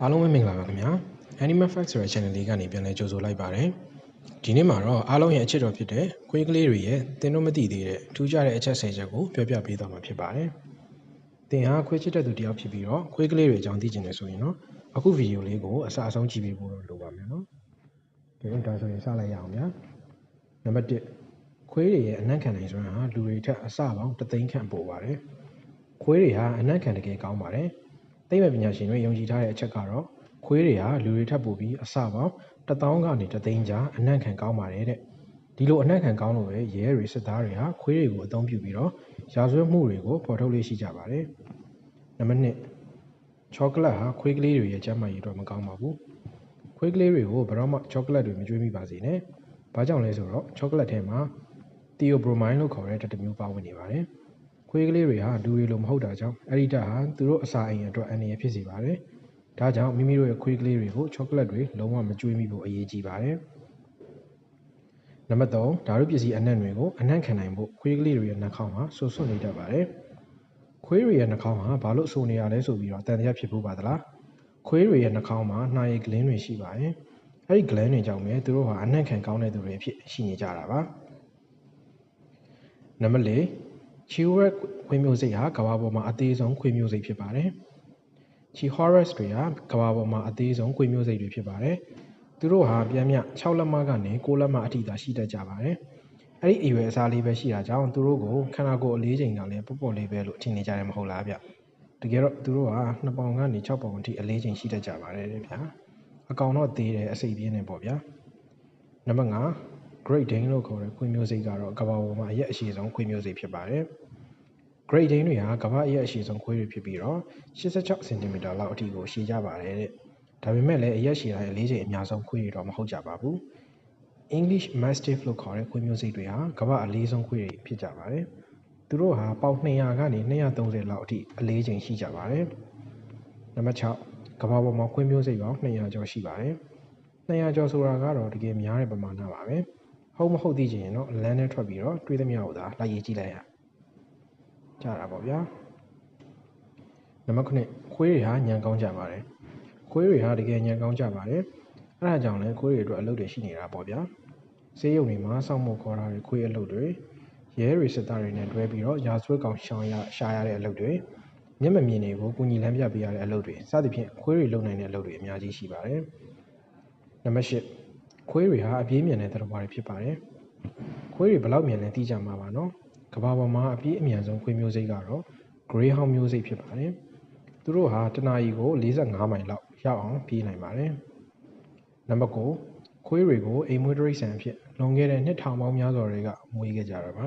အားလုံးပဲမင်္ဂလာပါခင်ဗျာ Animal Facts ဆိုတဲ့ channel လေးကနေပြန်လည်ကြိုဆိုလိုက်ပါတယ်ဒီနေ့မှာတော့အားလုံးရဲ့အချစ်တော်ဖြစ်တဲ့ခွေးကလေးတွေရဲ့သင်တို့မသိသေးတဲ့ထူးခြားတဲ့အချက်10ချက်ကိုပြောပြပေးသွားမှာဖြစ်ပါတယ်သင်ဟာခွေးချစ်တဲ့သူတစ်ယောက်ဖြစ်ပြီးတော့ခွေးကလေးတွေအကြောင်းသိချင်တယ်ဆိုရင်တော့အခုဗီဒီယိုလေးကိုအစအဆုံးကြည့်ပေးဖို့လိုပါမယ်နော်ကဲဒါဆိုရင်စလိုက်ရအောင်ဗျာနံပါတ်1ခွေးတွေရဲ့အနံ့ခံနိုင်စွမ်းဟာလူတွေထက်အဆပေါင်း3သိန်းခန့်ပိုပါတယ်ခွေးတွေဟာအနံ့ခံတကယ်ကောင်းပါတယ်သိပ္ပံပညာရှင်တွေယုံကြည်ထားတဲ့အချက်ကတော့ခွေးတွေဟာလူတွေထပ်ပိုပြီးအဆပေါင်း1000ကနေ3သိန်းကြားအနံ့ခံကောင်းပါတယ်တဲ့ဒီလိုအနံ့ခံကောင်းလို့ပဲရဲတွေစစ်သားတွေဟာခွေးတွေကိုအသုံးပြုပြီးတော့ရာဇဝတ်မှုတွေကိုဖော်ထုတ်လေးရှိကြပါတယ်နံပါတ်2ချောကလက်ဟာခွေးကလေးတွေရဲ့ကျန်းမာရေးအတွက်မကောင်းပါဘူးခွေးကလေးတွေကိုဘယ်တော့မှချောကလက်တွေမကျွေးမိပါစေနဲ့ဘာကြောင့်လဲဆိုတော့ချောကလက်ထဲမှာသီယိုဘရိုမိုင်းလို့ခေါ်တဲ့ဓာတ်တစ်မျိုးပါဝင်နေပါတယ်ခွေးကလေးတွေဟာလူတွေလိုမဟုတ်တာကြောင့်အဲ့ဒီဓာတ်ဟာသူတို့အစာအိမ်အတွက်အန္တရာယ်ဖြစ်စေပါတယ်။ဒါကြောင့်မိမိတို့ရဲ့ခွေးကလေးတွေကိုချောကလက်တွေလုံးဝမကျွေးမိဖို့အရေးကြီးပါတယ်။နံပါတ်3ဓာတုပစ္စည်းအနံ့တွေကိုအနံ့ခံနိုင်ဖို့ခွေးကလေးတွေရဲ့နှာခေါင်းမှာဆူဆွတ်နေတတ်ပါတယ်။ခွေးတွေရဲ့နှာခေါင်းဟာဘာလို့ဆူနေရလဲဆိုပြီးတော့တန်တရားဖြစ်ဖို့ပါသလား။ခွေးတွေရဲ့နှာခေါင်းမှာနှာရည်ဂလင်းတွေရှိပါတယ်။အဲ့ဒီဂလင်းတွေကြောင့်ပဲသူတို့ဟာအနံ့ခံကောင်းတဲ့သူတွေအဖြစ်ရှိနေကြတာပါ။နံပါတ်4Chihuahua ခွေးမျိုးစိတ်ဟာကမ္ဘာပေါ်မှာအသေးဆုံးခွေးမျိုးစိတ်ဖြစ်ပါတယ်။ Chihuahuas တွေဟာကမ္ဘာပေါ်မှာအသေးဆုံးခွေးမျိုးစိတ်တွေဖြစ်ပါတယ်။သူတို့ဟာပြန်မြ6လက်မကနေ9လက်မအထိသာရှိတတ်ကြပါတယ်။အဲ့ဒီအရွယ်အစားလေးပဲရှိတာကြောင့်သူတို့ကိုခန္ဓာကိုယ်အလေးချိန်ကလည်းပေါ့ပေါ့လေးပဲလို့ထင်နေကြတယ်မဟုတ်လားဗျ။တကယ်တော့သူတို့ဟာ2ပေါင်ကနေ6ပေါင်အထိအလေးချိန်ရှိတတ်ကြပါတယ်ဗျာ။အကောင်တော့သေးတယ်အစိပ်ပြင်းနေပေါ့ဗျာ။နံပါတ်5Great Dane လို့ခေါ်တဲ့ခွေးမျိုးစိတ်ကတော့ကမ္ဘာပေါ်မှာအရက်အရှည်ဆုံးခွေးမျိုးစိတ်ဖြစ်ပါတယ်။ Great Dane တွေဟာကမ္ဘာအရက်အရှည်ဆုံးခွေးတွေဖြစ်ပြီးတော့86 cm လောက်အထိကိုရှည်ကြပါတယ်တဲ့။ဒါပေမဲ့လည်းအရက်ရှည်တိုင်းအလေးချိန်အများဆုံးခွေးတွေတော့မဟုတ်ကြပါဘူး။ English Mastiff လို့ခေါ်တဲ့ခွေးမျိုးစိတ်တွေဟာကမ္ဘာအလေးဆုံးခွေးတွေဖြစ်ကြပါတယ်။သူတို့ဟာပေါင်200ကနေ230လောက်အထိအလေးချိန်ရှိကြပါတယ်။နံပါတ်6ကမ္ဘာပေါ်မှာခွေးမျိုးစိတ်ပေါင်း200ကျော်ရှိပါတယ်။200ကျော်ဆိုတာကတော့တကယ်များတဲ့ပမာဏပါပဲ။ဟုတ်မဟုတ်သိချင်ရင်တော့လမ်းထဲထွက်ပြီးတော့တွေးသမျှကိုသာလိုက်ရေးကြည့်လိုက်ရကြတာပေါ့ဗျာနံပါတ်9ခွေးတွေဟာညံကောင်းကြပါတယ်ခွေးတွေဟာတကယ်ညံကောင်းကြပါတယ်အဲဒါကြောင့်လည်းခွေးတွေအတွက်အလုပ်တွေရှိနေတာပေါ့ဗျာဆေးရုံတွေမှာစောင့်မို့ခေါ်တာတွေခွေးအလုပ်တွေရဲတွေစစ်သားတွေနဲ့တွဲပြီးတော့ရာဇဝတ်ကောင်ရှာရတဲ့အလုပ်တွေမျက်မမြင်တွေကိုကုညီလမ်းပြပေးရတဲ့အလုပ်တွေစသဖြင့်ခွေးတွေလုပ်နိုင်တဲ့အလုပ်တွေအများကြီးရှိပါတယ်နံပါတ်10ခွေးတွေဟာအပြေးမြန်တဲ့သတ္တဝါတွေဖြစ်ပါတယ်။ခွေးတွေဘယ်လောက်မြန်လဲသိကြမှာပါနော်။ကမ္ဘာပေါ်မှာအပြေးအမြန်ဆုံးခွေးမျိုးစိတ်ကတော့ Greyhound မျိုးစိတ်ဖြစ်ပါတယ်။သူတို့ဟာတစ်နာရီကို45မိုင်လောက်ရောက်အောင်ပြေးနိုင်ပါတယ်။နံပါတ်9ခွေးတွေကိုအိမ်မွေးတိရစ္ဆာန်အဖြစ်လွန်ခဲ့တဲ့နှစ်ထောင်ပေါင်းများစွာတွေကမွေးခဲ့ကြတာပါ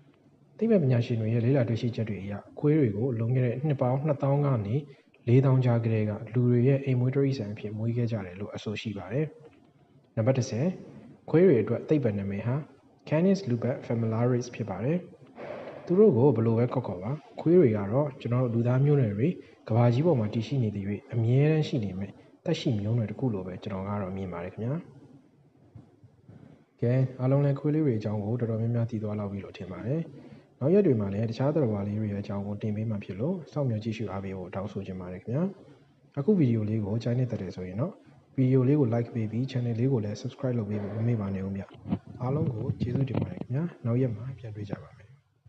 ။သိပ္ပံပညာရှင်တွေရဲ့လေ့လာတွေ့ရှိချက်တွေအရခွေးတွေကိုလွန်ခဲ့တဲ့နှစ်ပေါင်း2000ကနေ4000ကြားကတည်းကလူတွေရဲ့အိမ်မွေးတိရစ္ဆာန်အဖြစ်မွေးခဲ့ကြတယ်လို့အဆိုရှိပါတယ်။နံပါတ်10ခွေးတွေအတွက်သိပ္ပံနာမည်ဟာ Canis lupus familiaris ဖြစ်ပါတယ်။သူတို့ကိုဘယ်လိုပဲခေါ်ပါခွေးတွေကတော့ကျွန်တော်တို့လူသားမျိုးနွယ်တွေကဘာကြီးပေါ်မှာတည်ရှိနေသေး၍အမြဲတမ်းရှိနေမယ်တက်ရှိမျိုးနွယ်တစ်ခုလိုပဲကျွန်တော်ကတော့မြင်ပါတယ်ခင်ဗျာ။ကဲအားလုံးလည်းခွေးလေးတွေအကြောင်းကိုတော်တော်များများသိသွားလောက်ပြီလို့ထင်ပါတယ်။နောက်ရက်တွေမှာလည်းတခြားသတ္တဝါလေးတွေရဲ့အကြောင်းကိုတင်ပေးမှဖြစ်လို့စောင့်မျှော်ကြည့်ရှုအားပေးဖို့တောင်းဆိုချင်ပါတယ်ခင်ဗျာ။အခုဗီဒီယိုလေးကိုကြိုက်နေတဲ့ဆိုရင်တော့ဗီဒီယိုလေးကို like ပေးပြီး channel လေးကိုလည်း subscribe လုပ်ပေးဖို့မမေ့ပါနဲ့ဦးဗျ။အားလုံးကိုကျေးဇူးတင်ပါတယ်ခင်ဗျာ။နောက်ရက်မှာပြန်တွေ့ကြပါမယ်